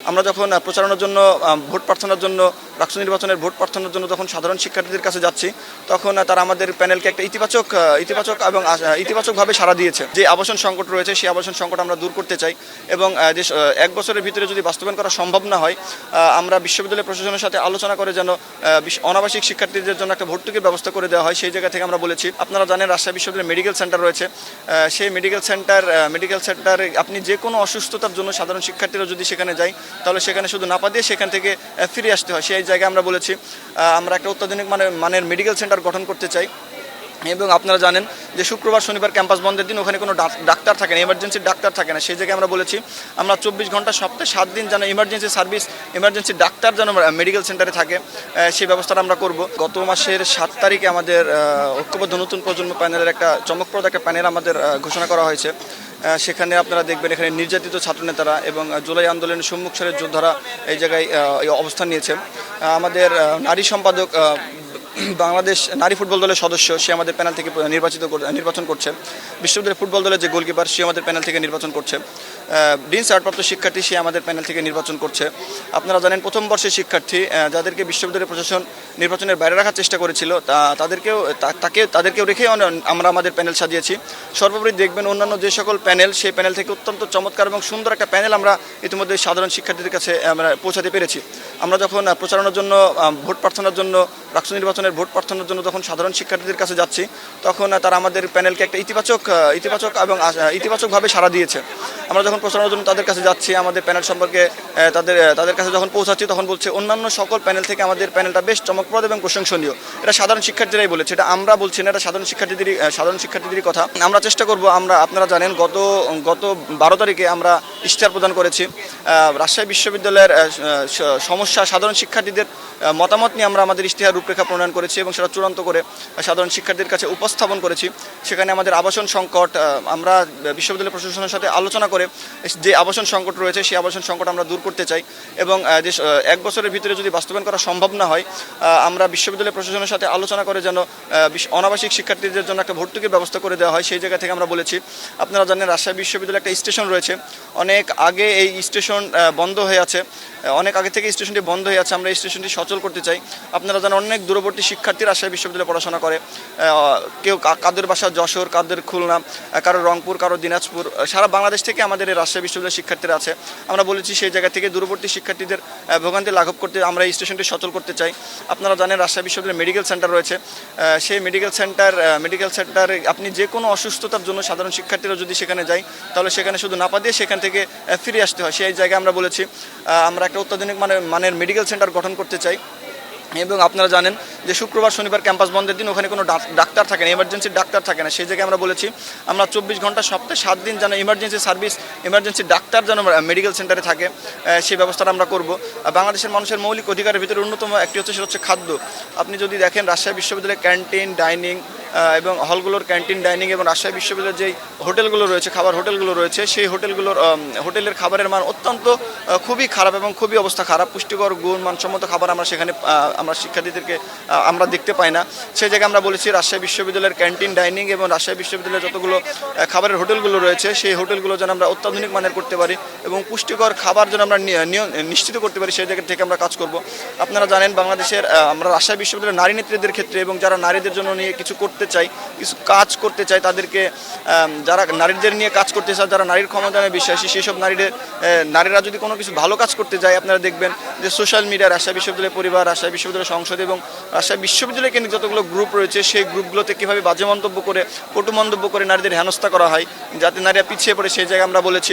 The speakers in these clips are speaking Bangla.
আমরা যখন প্রচারণার জন্য ভোট প্রার্থনার জন্য রাষ্ট্র নির্বাচনের ভোট প্রার্থনার জন্য যখন সাধারণ শিক্ষার্থীদের কাছে যাচ্ছি, তখন তারা আমাদের প্যানেলকে একটা ইতিবাচকভাবে সাড়া দিয়েছে। যে আবাসন সংকট রয়েছে সেই আবাসন সংকট আমরা দূর করতে চাই এবং যে 1 বছরের ভিতরে যদি বাস্তবায়ন করা সম্ভব না হয়, আমরা বিশ্ববিদ্যালয় প্রশাসনের সাথে আলোচনা করে যেন অনাবাসিক শিক্ষার্থীদের জন্য একটা ভর্তুকির ব্যবস্থা করে দেওয়া হয়। সেই জায়গা থেকে আমরা বলেছি, আপনারা জানেন রাজশাহী বিশ্ববিদ্যালয়ের মেডিকেল সেন্টার রয়েছে। সেই মেডিকেল সেন্টারে আপনি যে কোনো অসুস্থতার জন্য সাধারণ শিক্ষার্থীরা যদি সেখানে যায়, তাহলে সেখানে শুধু নাপা দিয়ে সেখান থেকে ফিরে আসতে হয়। সেই জায়গায় আমরা বলেছি আমরা একটা অত্যাধুনিক মানের মেডিকেল সেন্টার গঠন করতে চাই। এবং আপনারা জানেন যে শুক্রবার শনিবার ক্যাম্পাস বন্ধের দিন ওখানে কোনো ডাক্তার থাকে না, এমার্জেন্সি ডাক্তার থাকে না। সেই জায়গায় আমরা বলেছি আমরা 24 ঘন্টা সপ্তাহে 7 দিন যেন এমার্জেন্সি ডাক্তার যেন মেডিকেল সেন্টারে থাকে, সেই ব্যবস্থাটা আমরা করব। গত মাসের 7 তারিখে আমাদের ঐক্যবদ্ধ নতুন প্রজন্ম প্যানেলের একটা চমকপ্রদ একটা প্যানেল আমাদের ঘোষণা করা হয়েছে। সেখানে আপনারা দেখবেন এখানে নির্যাতিত ছাত্রনেতারা এবং জুলাই আন্দোলনের সম্মুখ সারির যোদ্ধারা এই জায়গায় অবস্থান নিয়েছে। আমাদের নারী সম্পাদক বাংলাদেশ নারী ফুটবল দলের সদস্য, সে আমাদের প্যানেল থেকে নির্বাচন করছে। বিশ্ববিদ্যালয় ফুটবল দলের যে গোলকিপার, সে আমাদের প্যানেল থেকে নির্বাচন করছে। ডিন সার্টপ্রাপ্ত শিক্ষার্থী, সে আমাদের প্যানেল থেকে নির্বাচন করছে। আপনারা জানেন প্রথম বর্ষের শিক্ষার্থী যাদেরকে বিশ্ববিদ্যালয় প্রশাসন নির্বাচনের বাইরে রাখার চেষ্টা করেছিল, তাদেরকেও রেখে আমরা আমাদের প্যানেল সাজিয়েছি। সর্বোপরি দেখবেন অন্যান্য যে সকল প্যানেল, সেই প্যানেল থেকে অত্যন্ত চমৎকার এবং সুন্দর একটা প্যানেল আমরা ইতিমধ্যে সাধারণ শিক্ষার্থীদের কাছে আমরা পৌঁছাতে পেরেছি। আমরা যখন প্রচারণার জন্য ভোট প্রার্থনার জন্য রাষ্ট্র নির্বাচনের ভোট প্রার্থনার জন্য যখন সাধারণ শিক্ষার্থীদের কাছে যাচ্ছি, তখন তারা আমাদের প্যানেলকে একটা ইতিবাচকভাবে সাড়া দিয়েছে। আমরা যখন প্রচারণার জন্য তাদের কাছে যাচ্ছি, আমাদের প্যানেল সম্পর্কে তাদের কাছে যখন পৌঁছাচ্ছি, তখন বলছে অন্যান্য সকল প্যানেল থেকে আমাদের প্যানেলটা বেশ চমকপ্রদ এবং প্রশংসনীয়। এটা সাধারণ শিক্ষার্থীরাই বলেছে, এটা আমরা বলছি না, এটা সাধারণ শিক্ষার্থীদেরই কথা। আমরা চেষ্টা করব, আপনারা জানেন গত 12 তারিখে আমরা ইশতেহার প্রদান করেছি। রাজশাহী বিশ্ববিদ্যালয়ের সমস্যা, সাধারণ শিক্ষার্থীদের মতামত নিয়ে আমরা আমাদের ইশতেহার রূপরেখা প্রণয়ন করেছি এবং সেটা চূড়ান্ত করে সাধারণ শিক্ষার্থীদের কাছে উপস্থাপন করেছি। সেখানে আমাদের আবাসন সংকট, আমরা বিশ্ববিদ্যালয় প্রশাসনের সাথে আলোচনা করে যে আবাসন সংকট রয়েছে সেই আবাসন সংকট আমরা দূর করতে চাই এবং যে 1 বছরের ভিতরে যদি বাস্তবায়ন করা সম্ভব না হয়, আমরা বিশ্ববিদ্যালয় প্রশাসনের সাথে আলোচনা করে যেন অনাবাসিক শিক্ষার্থীদের জন্য একটা ভর্তুকির ব্যবস্থা করে দেওয়া হয়। সেই জায়গা থেকে আমরা বলেছি, আপনারা জানেন রাজশাহী বিশ্ববিদ্যালয়ে একটা স্টেশন রয়েছে। অনেক আগে এই স্টেশন বন্ধ হয়ে আছে, অনেক আগে থেকে স্টেশনটি বন্ধ হয়ে আছে। আমরা এই স্টেশনটি সচল করতে চাই। আপনারা জানেন অনেক দূরবর্তী শিক্ষার্থী রাজশাহী বিশ্ববিদ্যালয়ে পড়াশোনা করে। কেউ কাদের বাসা যশোর, কাদের খুলনা, কারো রংপুর, কারো দিনাজপুর, সারা বাংলাদেশ থেকে আমাদের এই রাজশাহী বিশ্ববিদ্যালয়ের শিক্ষার্থীরা আছে। আমরা বলেছি সেই জায়গা থেকে দূরবর্তী শিক্ষার্থীদের ভোগান্তি লাঘব করতে আমরা এই স্টেশনটি সচল করতে চাই। আপনারা জানেন রাজশাহী বিশ্ববিদ্যালয়ের মেডিকেল সেন্টার রয়েছে। সেই মেডিকেল সেন্টারে আপনি যে কোনো অসুস্থতার জন্য সাধারণ শিক্ষার্থীরা যদি সেখানে যায়, তাহলে সেখানে শুধু নাপা দিয়ে সেখান থেকে ফিরে আসতে হয়। সেই জায়গায় আমরা বলেছি আমরা একটা অত্যাধুনিক মানের মেডিকেল সেন্টার গঠন করতে চাই। এবং আপনারা জানেন যে শুক্রবার শনিবার ক্যাম্পাস বন্ধের দিন ওখানে কোনো ডাক্তার থাকে না, এমার্জেন্সি ডাক্তার থাকে না। সেই জায়গায় আমরা বলেছি আমরা 24 ঘন্টা সপ্তাহে 7 দিন যেন এমার্জেন্সি ডাক্তার যেন মেডিকেল সেন্টারে থাকে, সেই ব্যবস্থাটা আমরা করব। বাংলাদেশের মানুষের মৌলিক অধিকারের ভিতরে অন্যতম একটি হচ্ছে, সেটা হচ্ছে খাদ্য। আপনি যদি দেখেন রাজশাহী বিশ্ববিদ্যালয়ের ক্যান্টিন, ডাইনিং এবং হলগুলোর ক্যান্টিন, ডাইনিং এবং রাজশাহী বিশ্ববিদ্যালয়ের যেই হোটেলগুলো রয়েছে, হোটেলগুলো রয়েছে, সেই হোটেলের খাবারের মান অত্যন্ত খুবই খারাপ এবং খুবই অবস্থা খারাপ। পুষ্টিকর গুণ মানসম্মত খাবার আমরা সেখানে আমরা শিক্ষার্থীদেরকে আমরা দেখতে পাই না। সেই জায়গায় আমরা বলেছি রাজশাহী বিশ্ববিদ্যালয়ের ক্যান্টিন, ডাইনিং এবং রাজশাহী বিশ্ববিদ্যালয়ের যতগুলো খাবারের হোটেলগুলো রয়েছে, সেই হোটেলগুলো যেন আমরা অত্যাধুনিক মানের করতে পারি এবং পুষ্টিকর খাবার যেন আমরা নিশ্চিত করতে পারি, সেই জায়গা থেকে আমরা কাজ করব। আপনারা জানেন বাংলাদেশের আমরা রাজশাহী বিশ্ববিদ্যালয়ের নারী নেত্রীদের ক্ষেত্রে এবং যারা নারীদের জন্য নিয়ে কিছু কাজ করতে চায়, তাদেরকে যারা নারীদের নিয়ে কাজ করতে চায়, যারা নারীর ক্ষমতায়নে বিশ্বাসী, সেই সব নারীরা যদি কোনো কিছু ভালো কাজ করতে যায়, আপনারা দেখবেন যে সোশ্যাল মিডিয়া, রাজশাহী বিশ্ববিদ্যালয় পরিবার, রাজশাহী বিশ্ববিদ্যালয় সংসদ এবং রাজশাহী বিশ্ববিদ্যালয় কেন্দ্রিক যতগুলো গ্রুপ রয়েছে, সেই গ্রুপগুলোতে কীভাবে বাজে মন্তব্য করে, কটু মন্তব্য করে নারীদের হেনস্থা করা হয়, যাতে নারীরা পিছিয়ে পড়ে। সেই জায়গায় আমরা বলেছি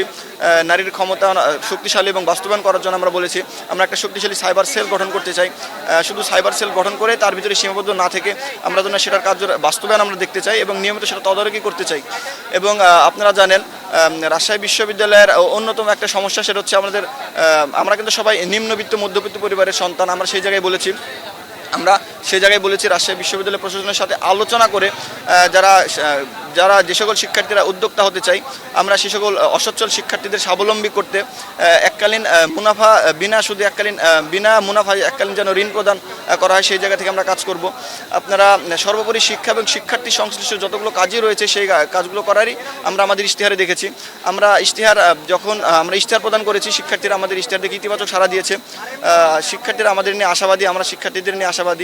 নারীর ক্ষমতা শক্তিশালী এবং বাস্তবায়ন করার জন্য আমরা বলেছি আমরা একটা শক্তিশালী সাইবার সেল গঠন করতে চাই। শুধু সাইবার সেল গঠন করে তার ভিতরে সীমাবদ্ধ না থেকে আমরা যেন সেটার কার্য বাস্তবায়ন আমরা দেখতে চাই এবং নিয়মিত সেটা তদারকি করতে চাই। এবং আপনারা জানেন রাজশাহী বিশ্ববিদ্যালয়ের অন্যতম একটা সমস্যা, সেটা হচ্ছে আমরা কিন্তু সবাই নিম্নবিত্ত মধ্যবিত্ত পরিবারের সন্তান। আমরা সেই জায়গায় বলেছি আমরা সেই জায়গায় বলেছি রাজশাহী বিশ্ববিদ্যালয় প্রশাসনের সাথে আলোচনা করে যারা যে সকল শিক্ষার্থীরা উদ্যোক্তা হতে চাই, আমরা সে সকল অসচ্ছল শিক্ষার্থীদের স্বাবলম্বী করতে এককালীন মুনাফা বিনা মুনাফায় এককালীন যেন ঋণ প্রদান করা হয়, সেই জায়গা থেকে আমরা কাজ করব। আপনারা সর্বোপরি শিক্ষা এবং শিক্ষার্থী সংশ্লিষ্ট যতগুলো কাজই রয়েছে সেই কাজগুলো করারই আমরা আমাদের ইশতেহারে দেখেছি। যখন আমরা ইশতেহার প্রদান করেছি, শিক্ষার্থীরা আমাদের ইশতেহার দেখে ইতিবাচক সাড়া দিয়েছে। শিক্ষার্থীরা আমাদের নিয়ে আশাবাদী, আমরা শিক্ষার্থীদের নিয়ে আশাবাদী।